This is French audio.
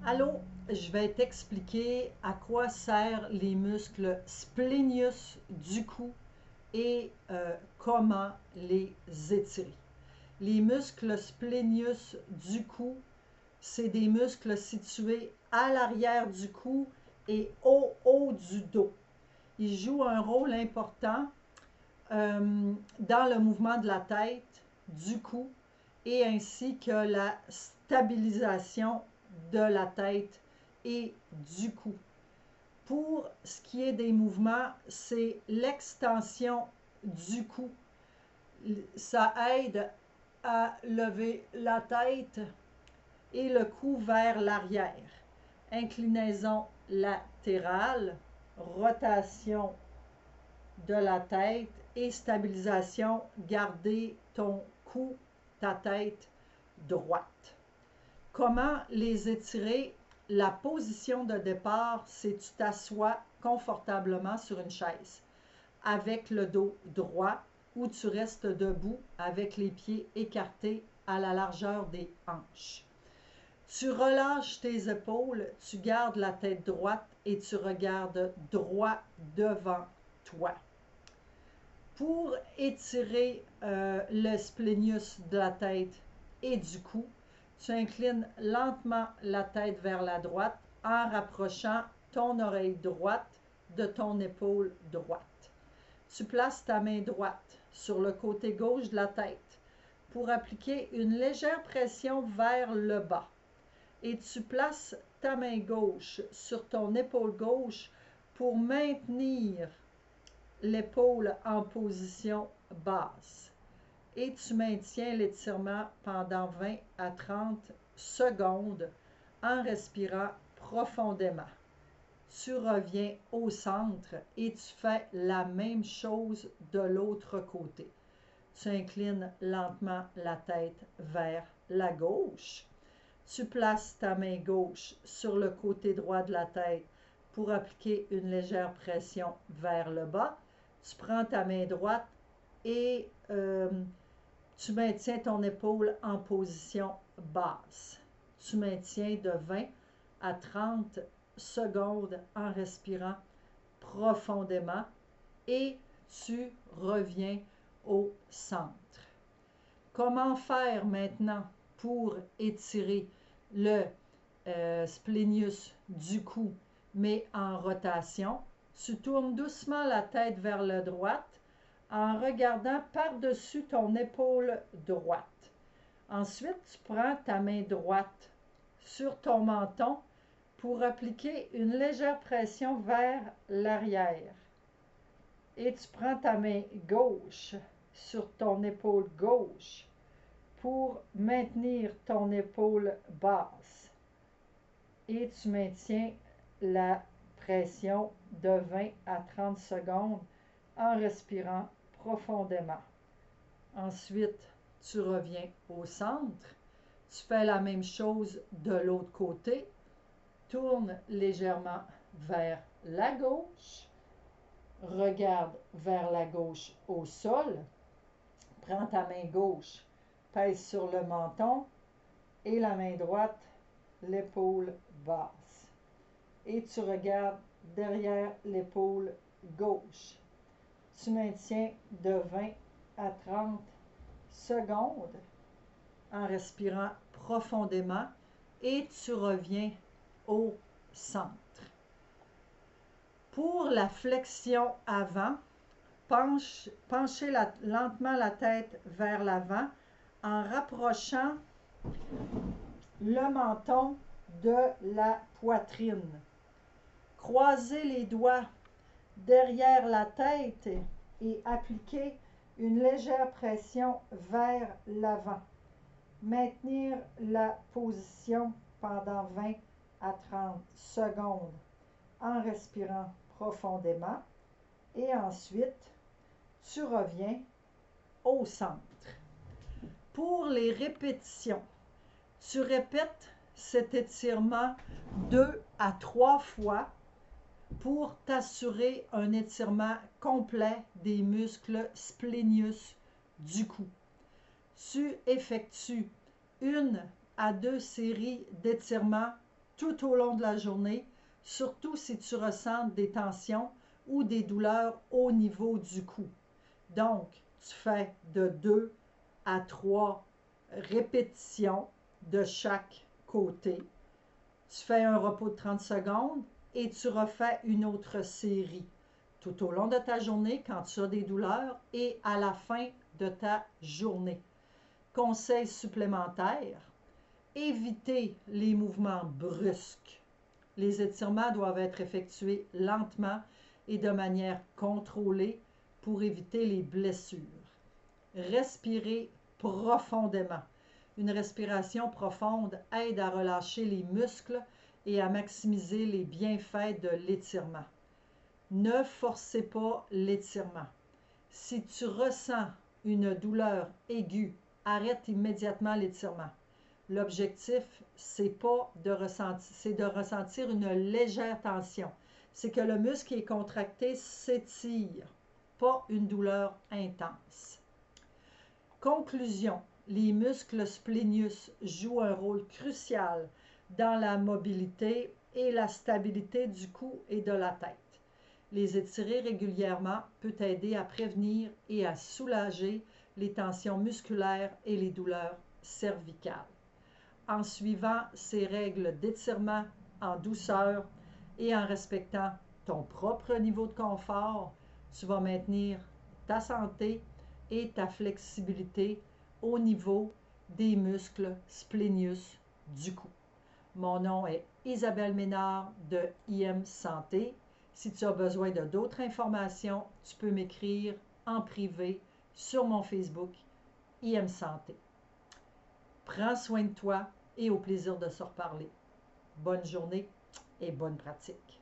Allô, je vais t'expliquer à quoi servent les muscles splenius du cou et comment les étirer. Les muscles splenius du cou, c'est des muscles situés à l'arrière du cou et au haut du dos. Ils jouent un rôle important dans le mouvement de la tête, du cou et ainsi que la stabilisation de la tête et du cou. Pour ce qui est des mouvements, c'est l'extension du cou. Ça aide à lever la tête et le cou vers l'arrière. Inclinaison latérale, rotation de la tête et stabilisation, garder ton cou, ta tête droite. Comment les étirer? La position de départ, c'est tu t'assois confortablement sur une chaise avec le dos droit ou tu restes debout avec les pieds écartés à la largeur des hanches. Tu relâches tes épaules, tu gardes la tête droite et tu regardes droit devant toi. Pour étirer le splenius de la tête et du cou, tu inclines lentement la tête vers la droite en rapprochant ton oreille droite de ton épaule droite. Tu places ta main droite sur le côté gauche de la tête pour appliquer une légère pression vers le bas. Et tu places ta main gauche sur ton épaule gauche pour maintenir l'épaule en position basse. Et tu maintiens l'étirement pendant 20 à 30 secondes en respirant profondément. Tu reviens au centre et tu fais la même chose de l'autre côté. Tu inclines lentement la tête vers la gauche. Tu places ta main gauche sur le côté droit de la tête pour appliquer une légère pression vers le bas. Tu prends ta main droite et tu maintiens ton épaule en position basse. Tu maintiens de 20 à 30 secondes en respirant profondément et tu reviens au centre. Comment faire maintenant pour étirer le splenius du cou, mais en rotation? Tu tournes doucement la tête vers la droite en regardant par-dessus ton épaule droite. Ensuite, tu prends ta main droite sur ton menton pour appliquer une légère pression vers l'arrière. Et tu prends ta main gauche sur ton épaule gauche pour maintenir ton épaule basse. Et tu maintiens la pression de 20 à 30 secondes en respirant profondément. Ensuite, tu reviens au centre. Tu fais la même chose de l'autre côté. Tourne légèrement vers la gauche. Regarde vers la gauche au sol. Prends ta main gauche, pèse sur le menton et la main droite, l'épaule basse. Et tu regardes derrière l'épaule gauche. Tu maintiens de 20 à 30 secondes en respirant profondément et tu reviens au centre. Pour la flexion avant, penchez lentement la tête vers l'avant en rapprochant le menton de la poitrine. Croisez les doigts derrière la tête et appliquez une légère pression vers l'avant. Maintenir la position pendant 20 à 30 secondes en respirant profondément et ensuite tu reviens au centre. Pour les répétitions, tu répètes cet étirement 2 à 3 fois pour t'assurer un étirement complet des muscles splenius du cou. Tu effectues 1 à 2 séries d'étirements tout au long de la journée, surtout si tu ressens des tensions ou des douleurs au niveau du cou. Donc, tu fais de 2 à 3 répétitions de chaque côté. Tu fais un repos de 30 secondes et tu refais une autre série tout au long de ta journée quand tu as des douleurs et à la fin de ta journée. Conseil supplémentaire, éviter les mouvements brusques. Les étirements doivent être effectués lentement et de manière contrôlée pour éviter les blessures. Respirer profondément. Une respiration profonde aide à relâcher les muscles et à maximiser les bienfaits de l'étirement. Ne forcez pas l'étirement. Si tu ressens une douleur aiguë, arrête immédiatement l'étirement. L'objectif, c'est de ressentir une légère tension. C'est que le muscle qui est contracté s'étire, pas une douleur intense. Conclusion, les muscles splénius jouent un rôle crucial dans la mobilité et la stabilité du cou et de la tête. Les étirer régulièrement peut aider à prévenir et à soulager les tensions musculaires et les douleurs cervicales. En suivant ces règles d'étirement en douceur et en respectant ton propre niveau de confort, tu vas maintenir ta santé et ta flexibilité au niveau des muscles splénius du cou. Mon nom est Isabelle Ménard de IM Santé. Si tu as besoin de d'autres informations, tu peux m'écrire en privé sur mon Facebook IM Santé. Prends soin de toi et au plaisir de se reparler. Bonne journée et bonne pratique.